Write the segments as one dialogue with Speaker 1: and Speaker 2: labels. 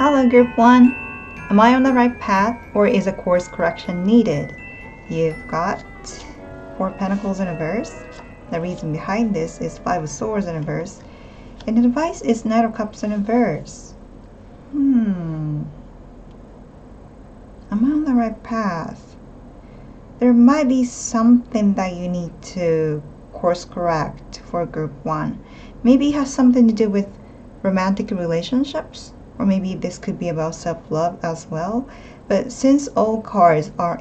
Speaker 1: Hello, Group 1. Am I on the right path or is a course correction needed? You've got 4 Pentacles in a verse. The reason behind this is 5 of Swords in a verse. And the advice is Knight of Cups in a verse. Am I on the right path? There might be something that you need to course correct for Group 1. Maybe it has something to do with romantic relationships. Or maybe this could be about self-love as well. But since all cards are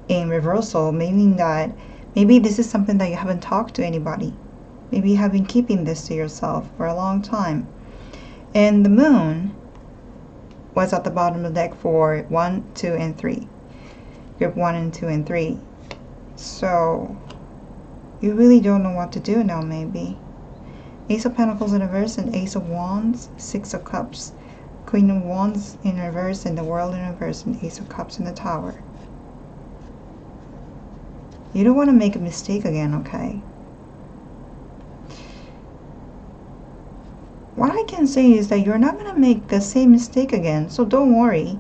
Speaker 1: in reversal, meaning that maybe this is something that you haven't talked to anybody. Maybe you have been keeping this to yourself for a long time. And the moon was at the bottom of the deck for 1, 2, and 3. Group 1 and 2 and 3. So you really don't know what to do now, maybe. Ace of Pentacles in reverse and Ace of Wands, 6 of Cups. Queen of Wands in reverse and the World in reverse and Ace of Cups in the Tower. You don't want to make a mistake again, okay? What I can say is that you're not going to make the same mistake again, so don't worry.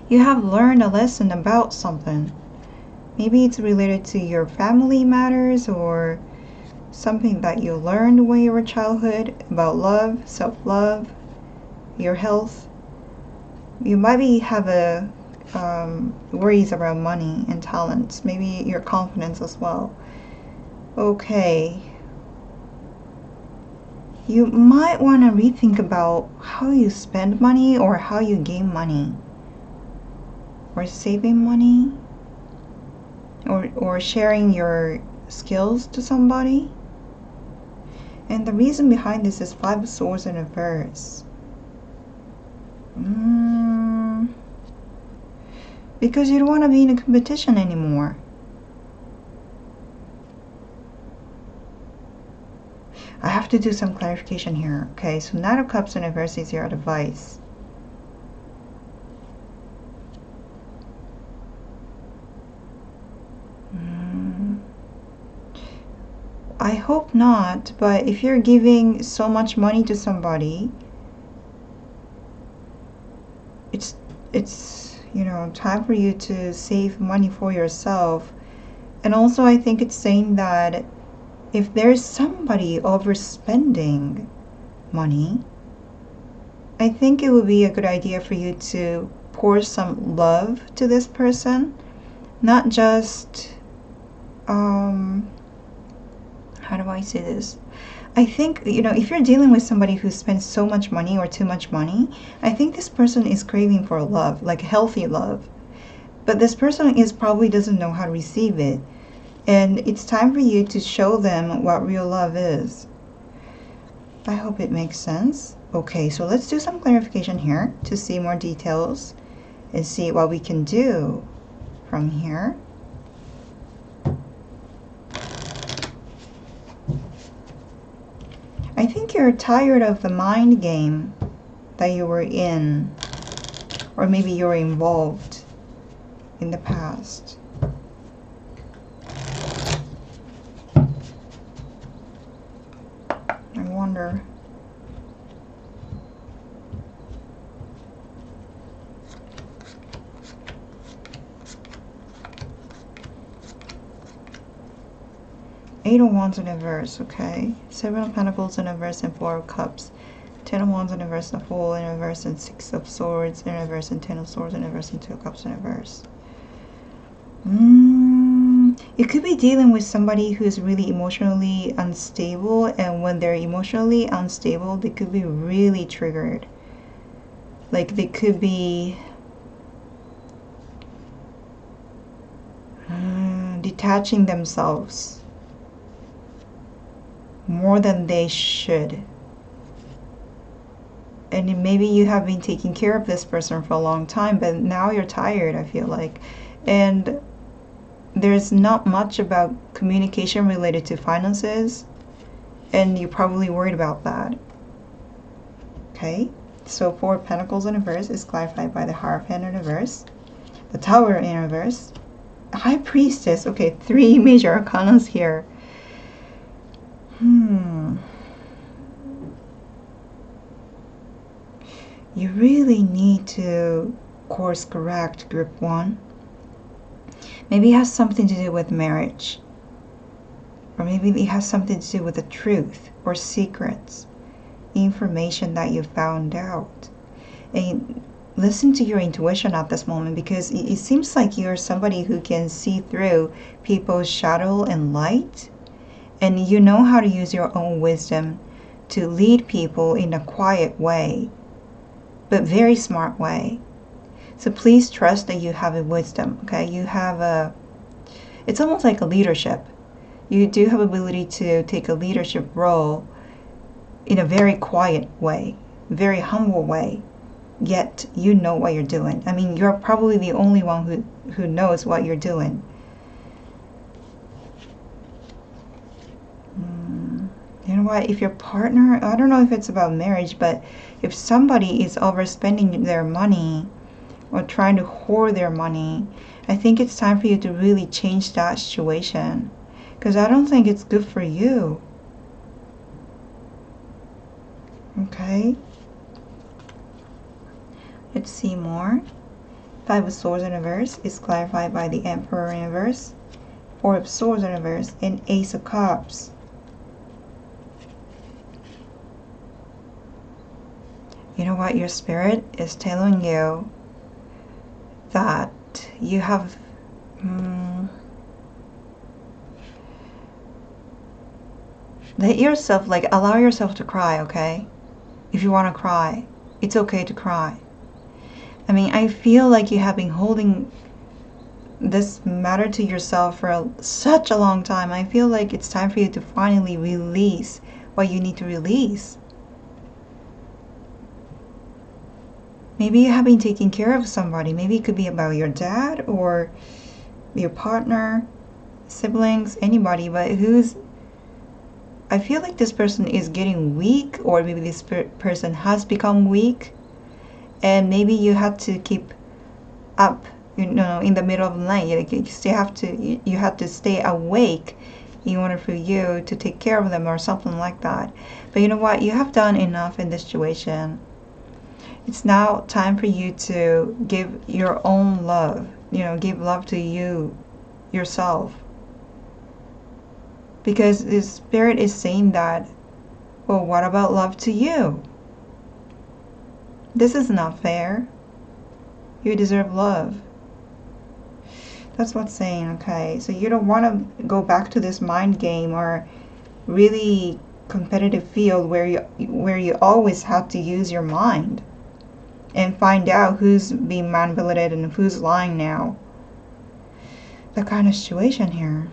Speaker 1: You have learned a lesson about something. Maybe it's related to your family matters or something that you learned when you were childhood about love, self-love, your health. You might have worries around money and talents, maybe your confidence as well. Okay. You might want to rethink about how you spend money or how you gain money. Or saving money. Or sharing your skills to somebody. And the reason behind this is 5 of Swords in reverse. Because you don't want to be in a competition anymore. I have to do some clarification here. Okay, so Knight of Cups in reverse is your advice. I hope not, but if you're giving so much money to somebody, it's you know, time for you to save money for yourself. And also I think it's saying that if there's somebody overspending money, I think it would be a good idea for you to pour some love to this person, not just how do I say this? I think, you know, if you're dealing with somebody who spends so much money or too much money, I think this person is craving for love, like healthy love. But this person probably doesn't know how to receive it. And it's time for you to show them what real love is. I hope it makes sense. Okay, so let's do some clarification here to see more details and see what we can do from here. I think you're tired of the mind game that you were in, or maybe you were involved in the past. I wonder. Eight of Wands in reverse, okay. 7 of Pentacles in reverse and 4 of Cups. 10 of Wands in reverse, the Fool in reverse, and 6 of Swords in reverse, and 10 of Swords in reverse, and 2 of Cups in reverse. You could be dealing with somebody who's really emotionally unstable, and when they're emotionally unstable, they could be really triggered. Like they could be detaching themselves more than they should. And maybe you have been taking care of this person for a long time, but now you're tired, I feel like. And there's not much about communication related to finances, and you're probably worried about that. Okay, so 4 Pentacles in reverse is clarified by the Hierophant in reverse, the Tower in reverse, High Priestess. Okay, 3 major arcanas here. You really need to course correct, group 1. Maybe it has something to do with marriage. Or maybe it has something to do with the truth or secrets, information that you found out. And listen to your intuition at this moment, because it seems like you're somebody who can see through people's shadow and light. And you know how to use your own wisdom to lead people in a quiet way, but very smart way. So please trust that you have a wisdom, okay? You have it's almost like a leadership. You do have ability to take a leadership role in a very quiet way, very humble way, yet you know what you're doing. I mean, you're probably the only one who knows what you're doing. You know what, if your partner, I don't know if it's about marriage, but if somebody is overspending their money or trying to hoard their money, I think it's time for you to really change that situation, because I don't think it's good for you. Okay, let's see more. Five of Swords in reverse is clarified by the Emperor in reverse, Four of Swords in reverse, and Ace of Cups. You know what, your spirit is telling you that you have let yourself, like, allow yourself to cry, okay? If you want to cry, it's okay to cry. I mean, I feel like you have been holding this matter to yourself for such a long time. I feel like it's time for you to finally release what you need to release. Maybe you have been taking care of somebody. Maybe it could be about your dad or your partner, siblings, anybody, but I feel like this person is getting weak, or maybe this person has become weak, and maybe you had to keep up, you know, in the middle of the night. You still have to, you have to stay awake in order for you to take care of them or something like that. But you know what? You have done enough in this situation. It's now time for you to give your own love, you know, give love to you, yourself. Because the Spirit is saying that, well, what about love to you? This is not fair. You deserve love. That's what's saying, okay? So you don't want to go back to this mind game or really competitive field where you always have to use your mind and find out who's being manipulated and who's lying now. That kind of situation here.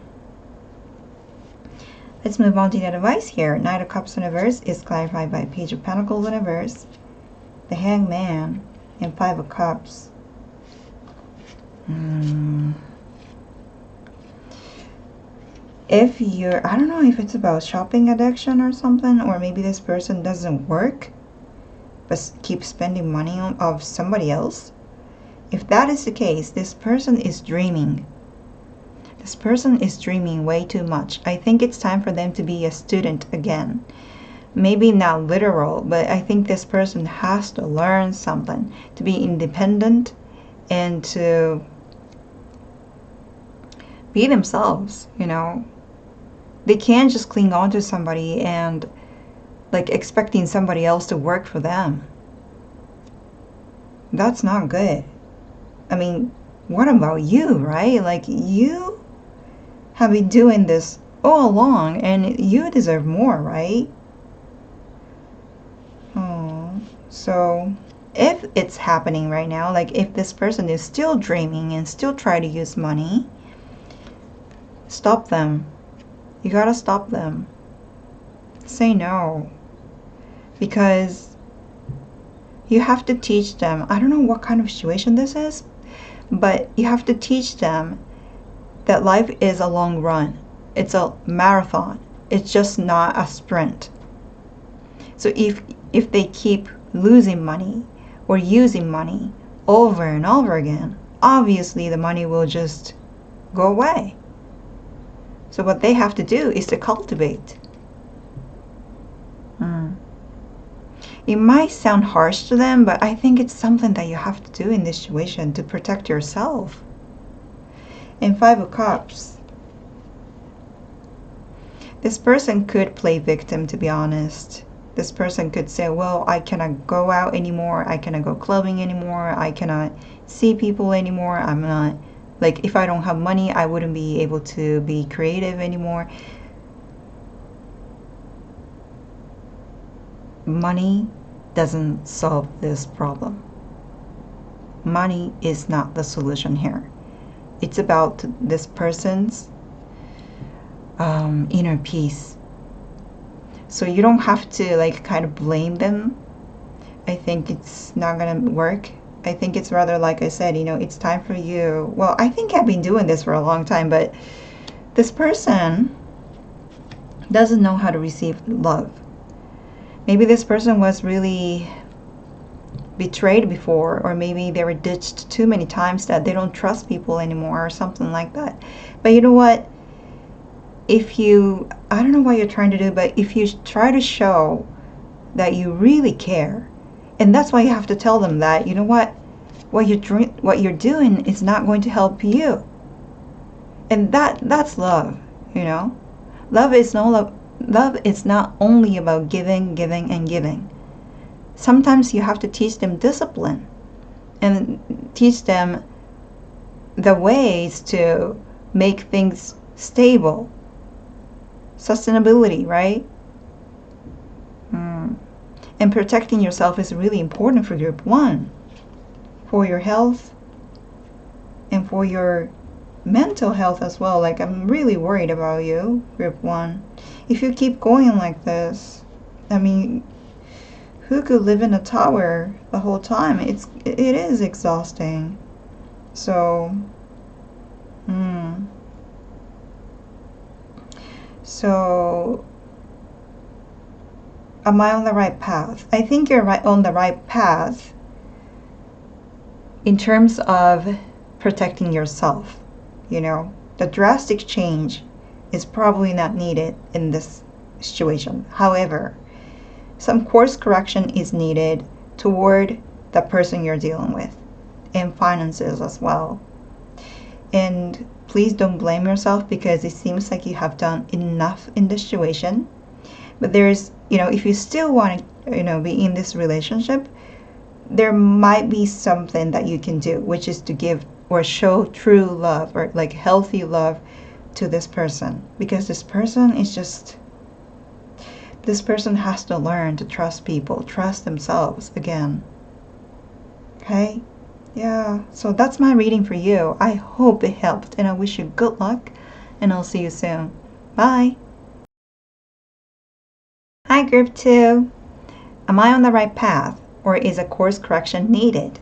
Speaker 1: Let's move on to the advice here. Knight of Cups in reverse is clarified by Page of Pentacles in reverse, the Hanged Man, and Five of Cups. If you're, I don't know if it's about shopping addiction or something, or maybe this person doesn't work but keeps spending money of somebody else. If that is the case, this person is dreaming. This person is dreaming way too much. I think it's time for them to be a student again. Maybe not literal, but I think this person has to learn something, to be independent and to be themselves, you know. They can't just cling on to somebody and like expecting somebody else to work for them. That's not good. I mean, what about you, right? Like, you have been doing this all along and you deserve more, right? Oh, so if it's happening right now, like if this person is still dreaming and still try to use money, stop them. You gotta stop them. Say no. Because you have to teach them. I don't know what kind of situation this is, but you have to teach them that life is a long run. It's a marathon. It's just not a sprint. So if they keep losing money or using money over and over again, obviously the money will just go away. So what they have to do is to cultivate. It might sound harsh to them, but I think it's something that you have to do in this situation to protect yourself. And Five of Cups. This person could play victim, to be honest. This person could say, well, I cannot go out anymore. I cannot go clubbing anymore. I cannot see people anymore. I'm not, like, if I don't have money, I wouldn't be able to be creative anymore. Money doesn't solve this problem. Money is not the solution here. It's about this person's inner peace. So you don't have to like kind of blame them. I think it's not gonna work. I think it's rather, like I said, you know, it's time for you. Well, I think I've been doing this for a long time, but this person doesn't know how to receive love. Maybe this person was really betrayed before, or maybe they were ditched too many times that they don't trust people anymore or something like that. But you know what? If you, I don't know what you're trying to do, but if you try to show that you really care, and that's why you have to tell them that, you know what you're doing is not going to help you. And that's love, you know? Love is not only about giving, and giving. Sometimes you have to teach them discipline and teach them the ways to make things stable. Sustainability, right? And protecting yourself is really important for group 1, for your health and for your mental health as well. Like, I'm really worried about you, group 1. If you keep going like this, I mean, who could live in a tower the whole time? It is exhausting. So so am I on the right path? I think you're on the right path in terms of protecting yourself. You know, the drastic change is probably not needed in this situation. However, some course correction is needed toward the person you're dealing with, and finances as well. And please don't blame yourself, because it seems like you have done enough in this situation. But there's, you know, if you still want to, you know, be in this relationship, there might be something that you can do, which is to give or show true love, or like healthy love, to this person. Because this person has to learn to trust people, trust themselves again. Okay? Yeah, so that's my reading for you. I hope it helped, and I wish you good luck, and I'll see you soon. Bye. Hi, group 2. Am I on the right path, or is a course correction needed?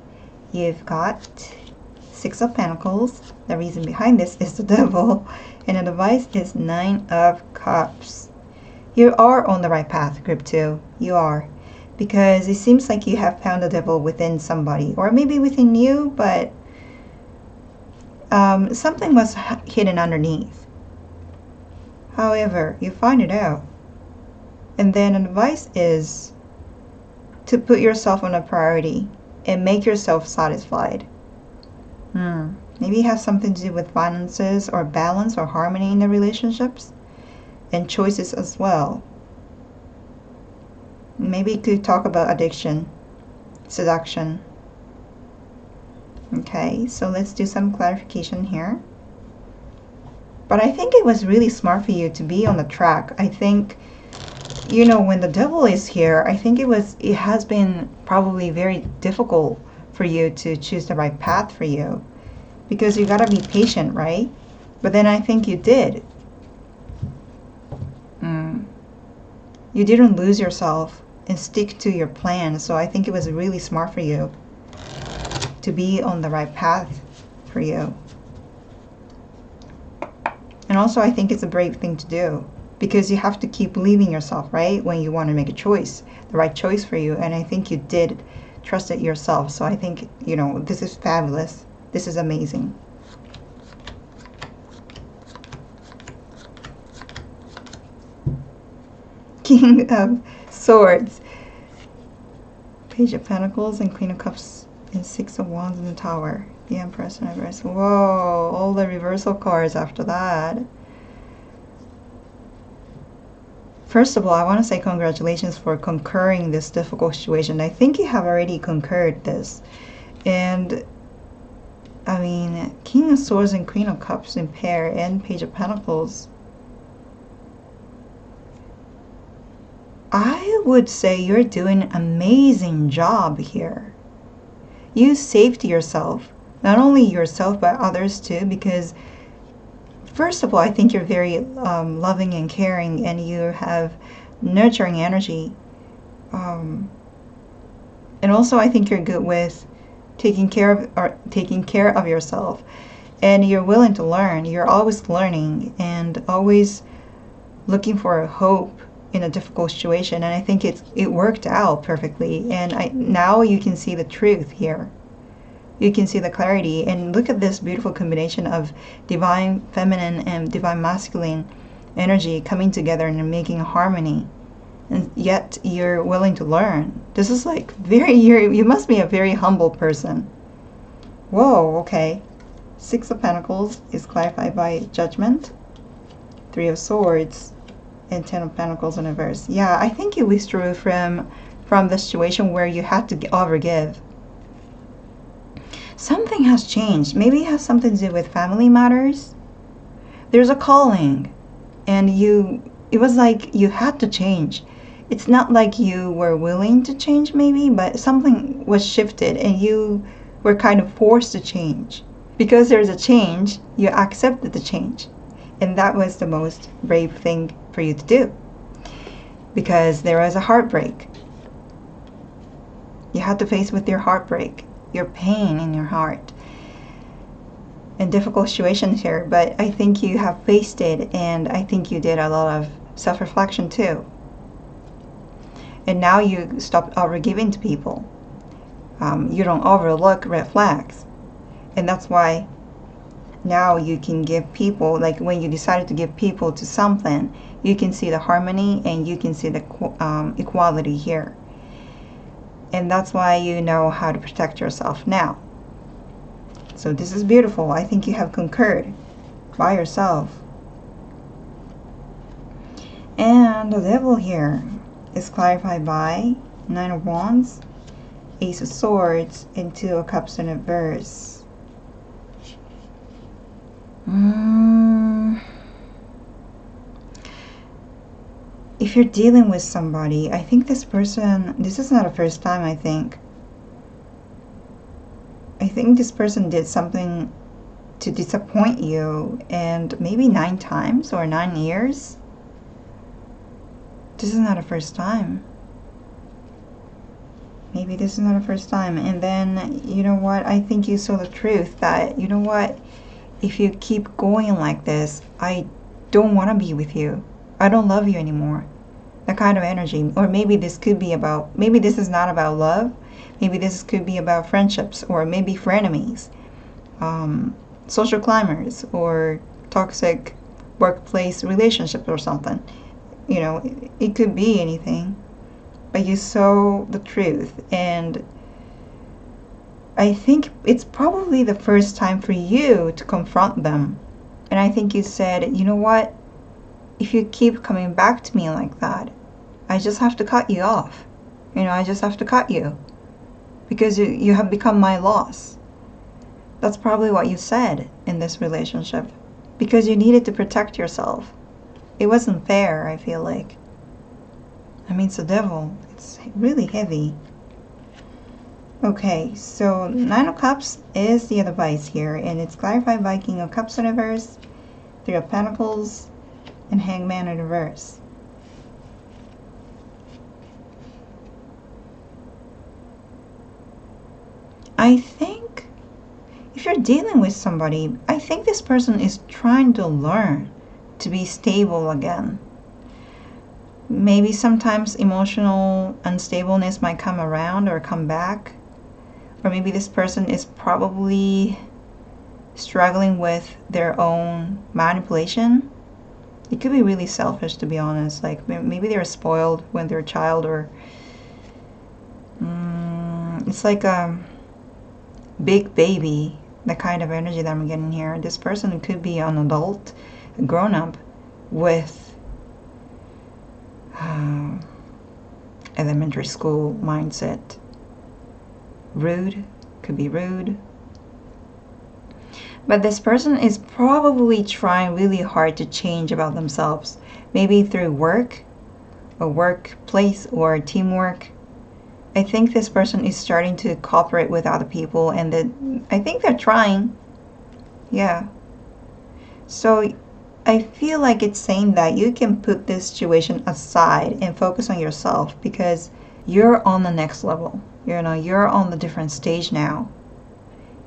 Speaker 1: You've got 6 of Pentacles. The reason behind this is the Devil, and the advice is 9 of Cups. You are on the right path, group 2. You are. Because it seems like you have found the devil within somebody, or maybe within you, but something was hidden underneath. However, you find it out. And then advice is to put yourself on a priority and make yourself satisfied. Maybe it has something to do with finances, or balance, or harmony in the relationships, and choices as well. Maybe you could talk about addiction, seduction. Okay, so let's do some clarification here. But I think it was really smart for you to be on the track. I think, you know, when the devil is here, I think it has been probably very difficult for you to choose the right path for you, because you gotta be patient, right? But then I think you did. You didn't lose yourself and stick to your plan. So I think it was really smart for you to be on the right path for you. And also, I think it's a brave thing to do, because you have to keep believing yourself, right? When you want to make a choice, the right choice for you. And I think you did trust it yourself. So I think, you know, this is fabulous. This is amazing. King of Swords. Page of Pentacles and Queen of Cups and Six of Wands in the Tower. The Empress in reverse. Whoa, all the reversal cards after that. First of all, I want to say congratulations for conquering this difficult situation. I think you have already conquered this. And, I mean, King of Swords and Queen of Cups in pair and Page of Pentacles. I would say you're doing an amazing job here. You saved yourself. Not only yourself, but others too, because first of all, I think you're very loving and caring, and you have nurturing energy. And also, I think you're good with taking care of yourself, and you're willing to learn. You're always learning and always looking for a hope in a difficult situation. And I think it worked out perfectly. And now you can see the truth here. You can see the clarity, and look at this beautiful combination of divine feminine and divine masculine energy coming together and making a harmony. And yet you're willing to learn. This is like you must be a very humble person. Whoa, okay. Six of Pentacles is clarified by Judgment. Three of Swords and Ten of Pentacles in reverse. Yeah, I think you withdrew from the situation where you had to overgive. Something has changed. Maybe it has something to do with family matters. There's a calling, and it was like you had to change. It's not like you were willing to change maybe, but something was shifted and you were kind of forced to change. Because there's a change, you accepted the change. And that was the most brave thing for you to do. Because there was a heartbreak. You had to face with your heartbreak, your pain in your heart, and difficult situations here. But I think you have faced it, and I think you did a lot of self-reflection too. And now you stop overgiving to people. You don't overlook red flags. And that's why now you can give people, like when you decided to give people to something, you can see the harmony and you can see the equality here. And that's why you know how to protect yourself now. So this is beautiful. I think you have conquered by yourself. And the Devil here is clarified by Nine of Wands, Ace of Swords, and Two of Cups in reverse. If you're dealing with somebody, I think this person, this is not the first time, I think this person did something to disappoint you, and maybe 9 times or 9 years. This is not the first time. Maybe this is not the first time. And then, you know what, I think you saw the truth that, you know what, if you keep going like this, I don't want to be with you. I don't love you anymore. That kind of energy. Or maybe this could be about, maybe this is not about love. Maybe this could be about friendships, or maybe frenemies, social climbers, or toxic workplace relationships or something. You know, it could be anything. But you saw the truth, and I think it's probably the first time for you to confront them. And I think you said, you know what, if you keep coming back to me like that, I just have to cut you off. You know, I just have to cut you. Because you have become my loss. That's probably what you said in this relationship. Because you needed to protect yourself. It wasn't fair, I feel like. I mean, it's the Devil. It's really heavy. Okay, so Nine of Cups is the advice here, and it's clarified by King of Cups in reverse, Three of Pentacles, and Hangman in reverse. I think if you're dealing with somebody, I think this person is trying to learn to be stable again. Maybe sometimes emotional unstableness might come around or come back. Or maybe this person is probably struggling with their own manipulation. It could be really selfish, to be honest. Like maybe they were spoiled when they were a child, or It's like a big baby, the kind of energy that I'm getting here. This person could be an adult, a grown-up with elementary school mindset. Rude, could be rude. But this person is probably trying really hard to change about themselves. Maybe through work, or workplace, or teamwork. I think this person is starting to cooperate with other people, and I think they're trying. Yeah. So I feel like it's saying that you can put this situation aside and focus on yourself, because you're on the next level. You know, you're on the different stage now.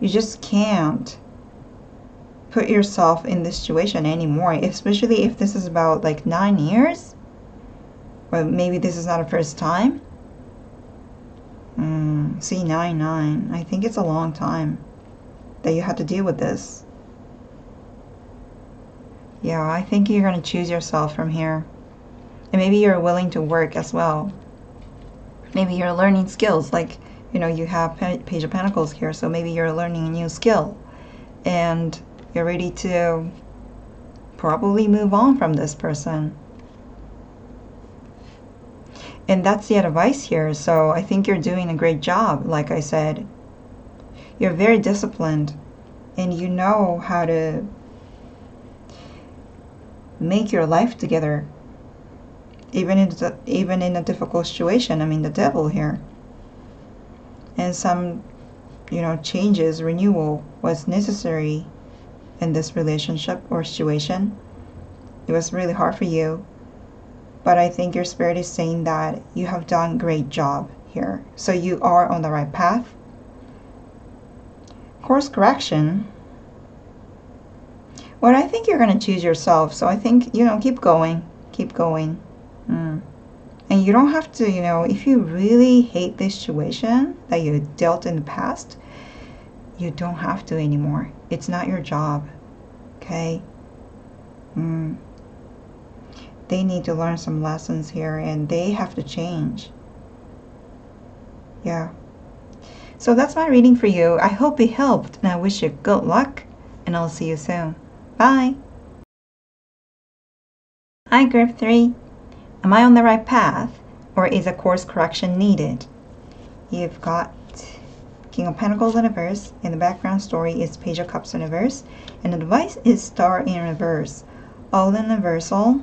Speaker 1: You just can't put yourself in this situation anymore, especially if this is about like 9 years, or maybe this is not a first time. See, 9. I think it's a long time that you have to deal with this. Yeah, I think you're going to choose yourself from here. And maybe you're willing to work as well. Maybe you're learning skills, like, you know, you have Page of Pentacles here, so maybe you're learning a new skill. And you're ready to probably move on from this person. And that's the advice here. So I think you're doing a great job. Like I said, you're very disciplined, and you know how to make your life together, even in a difficult situation. I mean, the devil here. And some, you know, changes, renewal was necessary in this relationship or situation. It was really hard for you. But I think your spirit is saying that you have done a great job here. So you are on the right path. Course correction. Well, I think you're going to choose yourself. So I think, you know, keep going. Keep going. And you don't have to, you know, if you really hate this situation that you dealt in the past, you don't have to anymore. It's not your job. Okay? They need to learn some lessons here, and they have to change. Yeah. So that's my reading for you. I hope it helped, and I wish you good luck, and I'll see you soon. Bye. Hi, Group 3. Am I on the right path, or is a course correction needed? You've got King of Pentacles in reverse, and the background story is Page of Cups in reverse, and the advice is Star in reverse. All in reversal.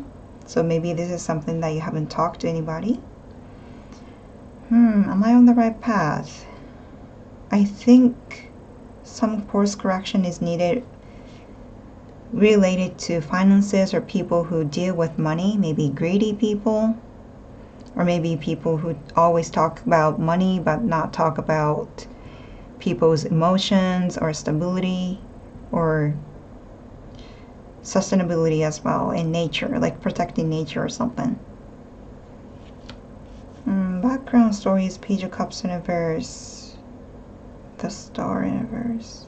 Speaker 1: So maybe this is something that you haven't talked to anybody. Am I on the right path? I think some course correction is needed related to finances, or people who deal with money, maybe greedy people, or maybe people who always talk about money but not talk about people's emotions or stability or sustainability as well in nature, like protecting nature or something. Background story is Page of Cups in reverse, the Star in reverse.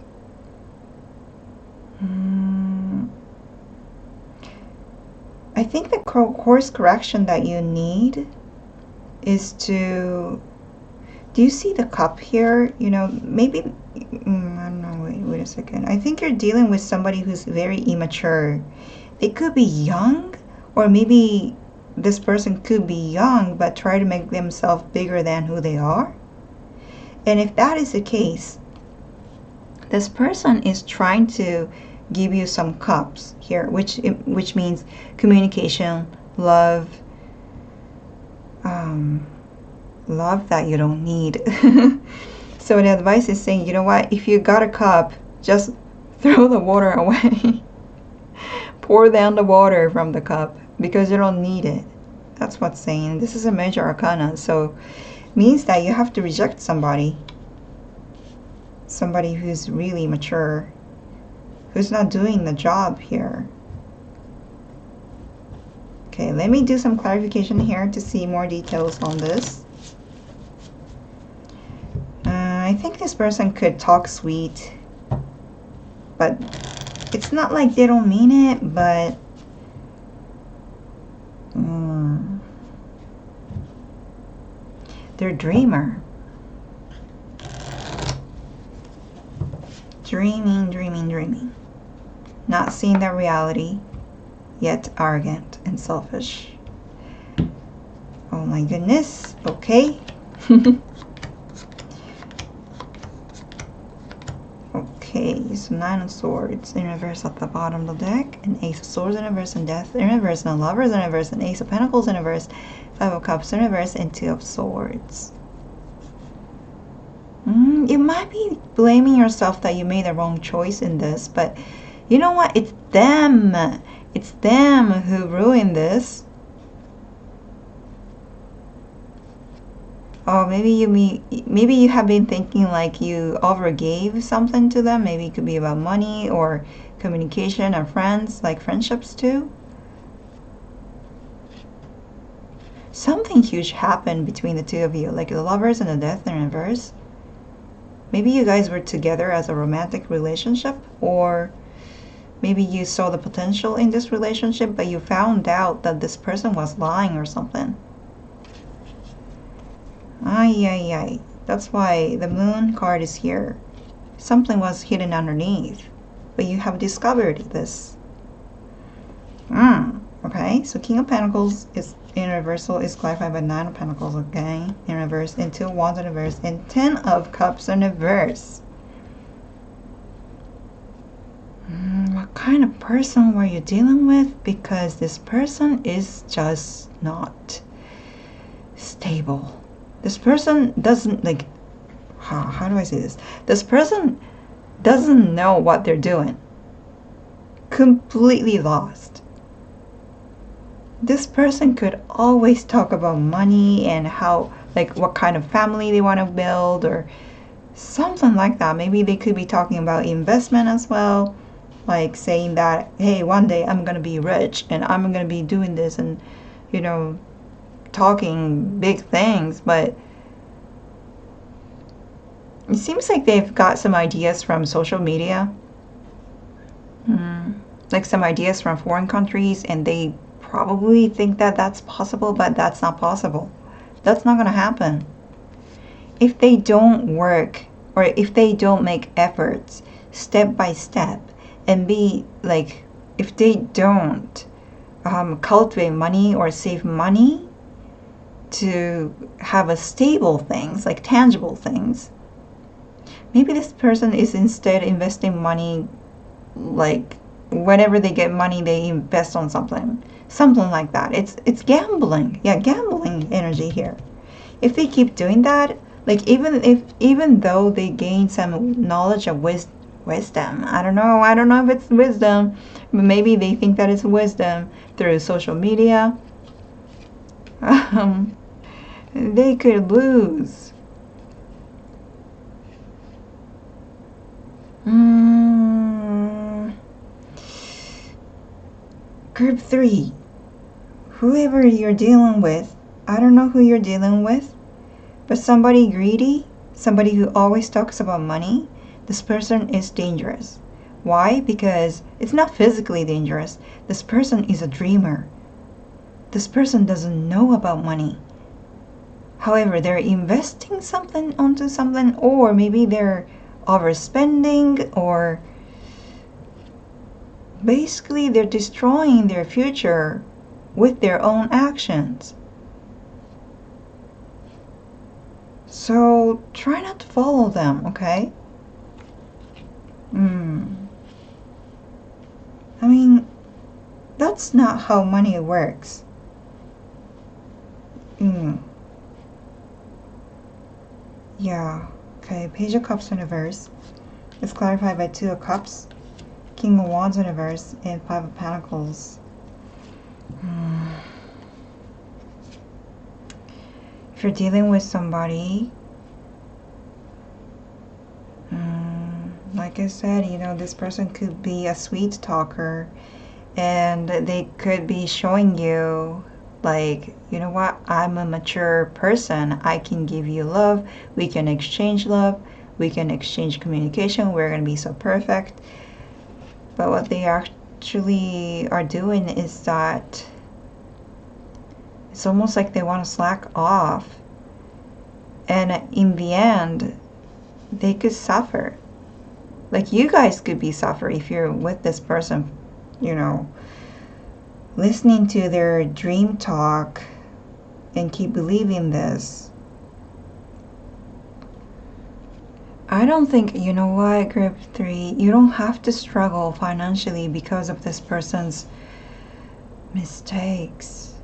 Speaker 1: I think the course correction that you need is to, do you see the cup here? You know, maybe, I don't know, wait a second. I think you're dealing with somebody who's very immature. They could be young, or maybe this person could be young but try to make themselves bigger than who they are. And if that is the case, this person is trying to give you some cups here, which means communication, love, love that you don't need. So the advice is saying, you know what, if you got a cup, just throw the water away. Pour down the water from the cup, because you don't need it. That's what's saying. This is a major arcana, so it means that you have to reject somebody who's really mature, who's not doing the job here. Okay, let me do some clarification here to see more details on this. I think this person could talk sweet, but it's not like they don't mean it, but they're a dreamer. dreaming. Not seeing that reality, yet arrogant and selfish. Oh my goodness. Okay. Okay, so 9 of Swords in reverse at the bottom of the deck, and Ace of Swords in reverse, and Death in reverse, and Lovers in reverse, and Ace of Pentacles in reverse, 5 of Cups in reverse, and 2 of Swords. You might be blaming yourself that you made the wrong choice in this, but you know what? It's them. It's them who ruined this. Oh, maybe you have been thinking like you overgave something to them. Maybe it could be about money or communication or friends, like friendships too. Something huge happened between the two of you, like the Lovers and the Death in reverse. Maybe you guys were together as a romantic relationship, or maybe you saw the potential in this relationship, but you found out that this person was lying or something. Ay. That's why the Moon card is here. Something was hidden underneath, but you have discovered this. Okay, so King of Pentacles is in reversal is clarified by 9 of Pentacles again in reverse, and 2 of Wands in reverse, and 10 of Cups in reverse. What kind of person were you dealing with? Because this person is just not stable. This person doesn't, like, how do I say this? This person doesn't know what they're doing. Completely lost. This person could always talk about money and how, like, what kind of family they want to build or something like that. Maybe they could be talking about investment as well, like saying that, hey, one day I'm gonna be rich and I'm gonna be doing this, and you know, talking big things. But it seems like they've got some ideas from social media, like some ideas from foreign countries, and they probably think that that's possible, but that's not possible. That's not gonna happen. If they don't work, or if they don't make efforts step by step, and be like, if they don't cultivate money or save money to have a stable things, like tangible things, maybe this person is instead investing money, like whenever they get money they invest on something like that. It's gambling. Yeah, gambling energy here. If they keep doing that, like even though they gain some knowledge of wisdom, I don't know if it's wisdom, but maybe they think that it's wisdom through social media, they could lose. Group 3, whoever you're dealing with, I don't know who you're dealing with, but somebody greedy, somebody who always talks about money. This person is dangerous. Why? Because it's not physically dangerous. This person is a dreamer. This person doesn't know about money. However, they're investing something onto something, or maybe they're overspending, or basically they're destroying their future with their own actions. So try not to follow them, okay? I mean, that's not how money works. Yeah. Okay, Page of Cups in reverse is clarified by 2 of Cups, King of Wands in reverse, and 5 of Pentacles. If you're dealing with somebody, like I said, you know, this person could be a sweet talker, and they could be showing you, like, you know what, I'm a mature person, I can give you love, we can exchange love, we can exchange communication, we're going to be so perfect. But what they actually are doing is that it's almost like they want to slack off, and in the end they could suffer. Like, you guys could be suffering if you're with this person, listening to their dream talk and keep believing this. I don't think, you know what, group 3, you don't have to struggle financially because of this person's mistakes.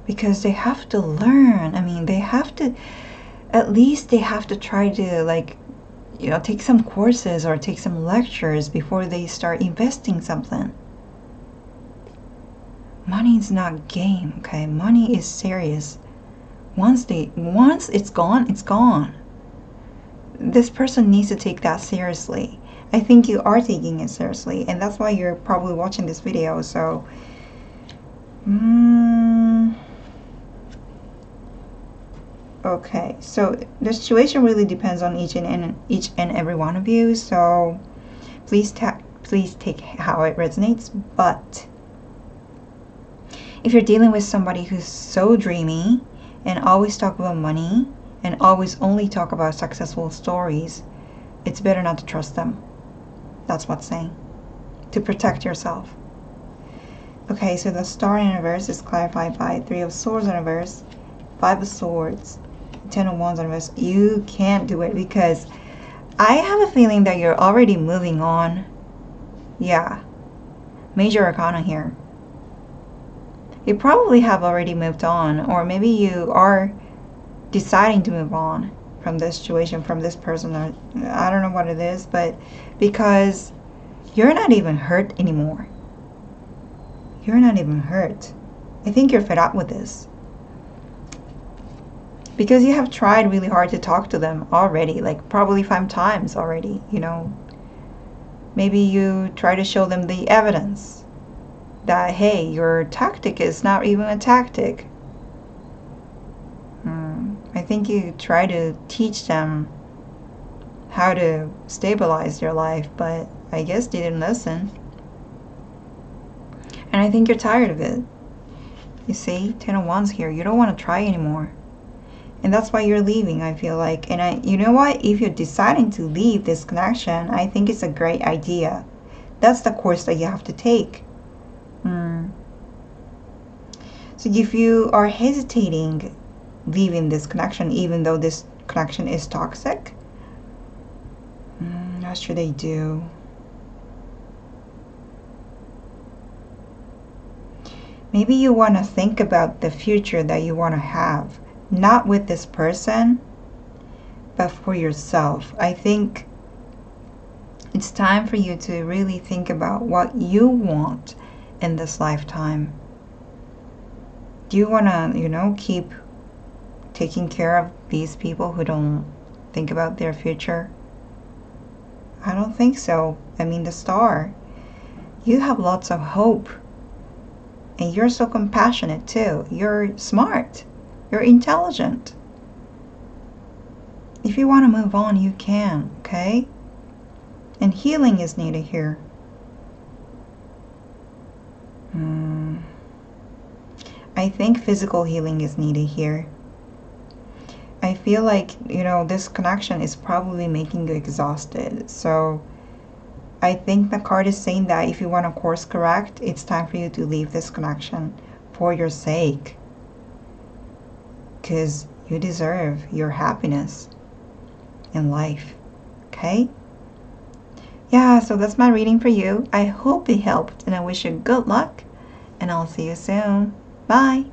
Speaker 1: Because they have to learn. I mean, they have to, at least they have to try to, like, take some courses or take some lectures before they start investing something. Money is not game, okay? Money is serious. Once it's gone, it's gone. This person needs to take that seriously. I think you are taking it seriously, and that's why you're probably watching this video. So okay, so the situation really depends on each and every one of you, so please take how it resonates. But if you're dealing with somebody who's so dreamy and always talk about money and always only talk about successful stories, it's better not to trust them. That's what's saying. To protect yourself. Okay, so the Star in reverse is clarified by 3 of Swords in reverse, 5 of Swords, 10 of Wands in reverse. You can't do it because I have a feeling that you're already moving on. Yeah. Major Arcana here. You probably have already moved on, or maybe you are deciding to move on from this situation, from this person. I don't know what it is, but because you're not even hurt anymore. You're not even hurt. I think you're fed up with this. Because you have tried really hard to talk to them already, like probably 5 times already, Maybe you try to show them the evidence that, hey, your tactic is not even a tactic. I think you try to teach them how to stabilize their life, but I guess they didn't listen. And I think you're tired of it. You see, 10 of Wands here. You don't want to try anymore. And that's why you're leaving, I feel like. And you know what? If you're deciding to leave this connection, I think it's a great idea. That's the course that you have to take. So if you are hesitating leaving this connection, even though this connection is toxic, what should I do? Maybe you want to think about the future that you want to have. Not with this person, but for yourself. I think it's time for you to really think about what you want in this lifetime. Do you want to, keep taking care of these people who don't think about their future? I don't think so. I mean, the Star, you have lots of hope. And you're so compassionate too. You're smart. You're intelligent. If you want to move on, you can, okay? And healing is needed here. I think physical healing is needed here. I feel like, this connection is probably making you exhausted. So I think the card is saying that if you want to course correct, it's time for you to leave this connection for your sake. Because you deserve your happiness in life. Okay? Yeah, so that's my reading for you. I hope it helped, and I wish you good luck. And I'll see you soon. Bye.